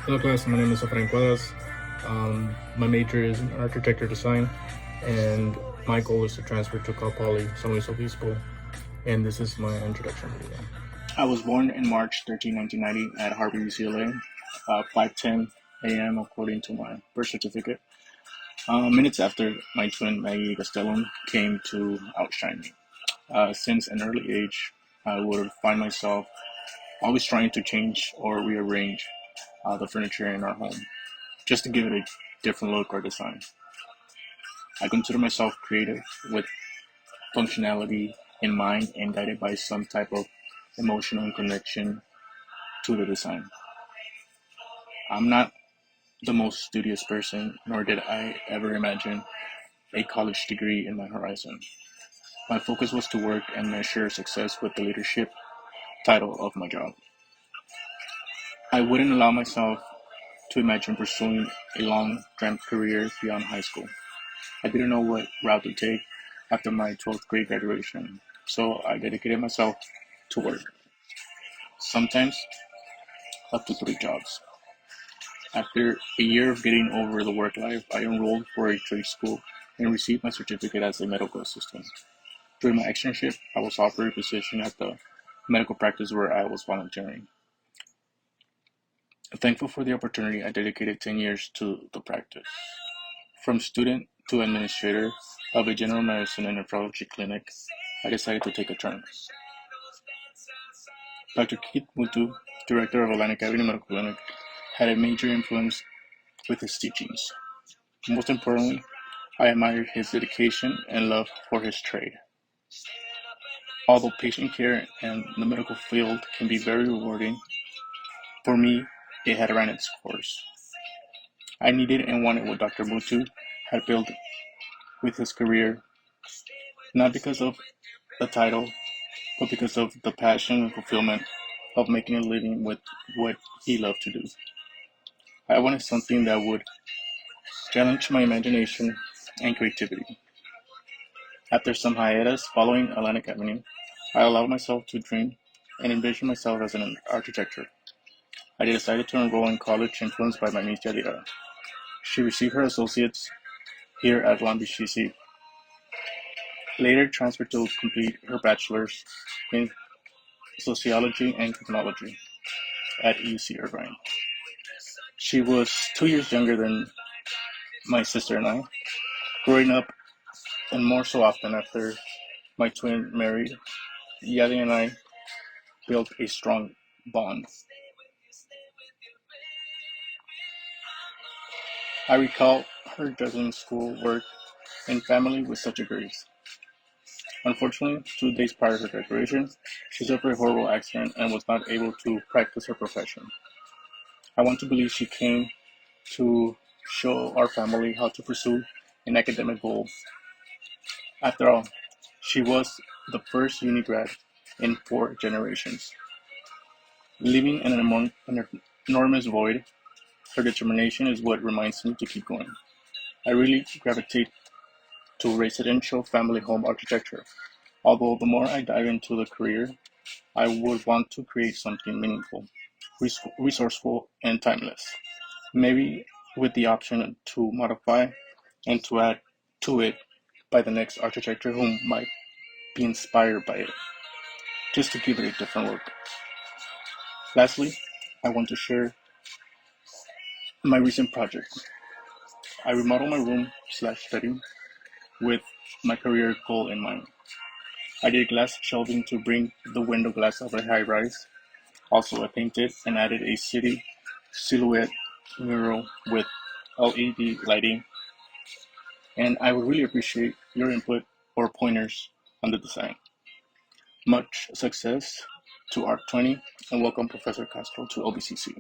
Hello class, my name is Efrain Cuadras. My major is in architecture design, and my goal is to transfer to Cal Poly San Luis Obispo, and this is my introduction video. I was born in March 13, 1990 at Harvard, UCLA, 5:10 a.m. according to my birth certificate. Minutes after my twin Maggie Gastelum came to outshine me. Since an early age, I would find myself always trying to change or rearrange the furniture in our home, just to give it a different look or design. I consider myself creative with functionality in mind and guided by some type of emotional connection to the design. I'm not the most studious person, nor did I ever imagine a college degree in my horizon. My focus was to work and measure success with the leadership title of my job. I wouldn't allow myself to imagine pursuing a long dreamt career beyond high school. I didn't know what route to take after my 12th grade graduation, so I dedicated myself to work, sometimes up to 3 jobs. After a year of getting over the work life, I enrolled for a trade school and received my certificate as a medical assistant. During my externship, I was offered a position at the medical practice where I was volunteering. Thankful for the opportunity, I dedicated 10 years to the practice. From student to administrator of a general medicine and nephrology clinic, I decided to take a turn. Dr. Keith Mutu, director of Atlantic Avenue Medical Clinic, had a major influence with his teachings. Most importantly, I admired his dedication and love for his trade. Although patient care and the medical field can be very rewarding, for me, it had ran its course. I needed and wanted what Dr. Mutu had built with his career, not because of the title, but because of the passion and fulfillment of making a living with what he loved to do. I wanted something that would challenge my imagination and creativity. After some hiatus following Atlantic Avenue, I allowed myself to dream and envision myself as an architect. I decided to enroll in college influenced by my niece Yadira. She received her associates here at Long Beach CC, later transferred to complete her bachelor's in sociology and criminology at UC Irvine. She was 2 years younger than my sister and I, growing up and more so often after my twin married. Yadi and I built a strong bond. I recall her juggling school, work, and family with such a grace. Unfortunately, 2 days prior to her graduation, she suffered a horrible accident and was not able to practice her profession. I want to believe she came to show our family how to pursue an academic goal. After all, she was the first uni grad in 4 generations. Leaving an enormous void, her determination is what reminds me to keep going. I really gravitate to residential family home architecture, although the more I dive into the career, I would want to create something meaningful, resourceful, and timeless. Maybe with the option to modify and to add to it by the next architect who might be inspired by it, just to give it a different look. Lastly, I want to share my recent project. I remodeled my room/study with my career goal in mind. I did glass shelving to bring the window glass of a high rise. Also, I painted and added a city silhouette mural with LED lighting, and I would really appreciate your input or pointers on the design. Much success to ARC 20 and welcome Professor Castro to OBCC.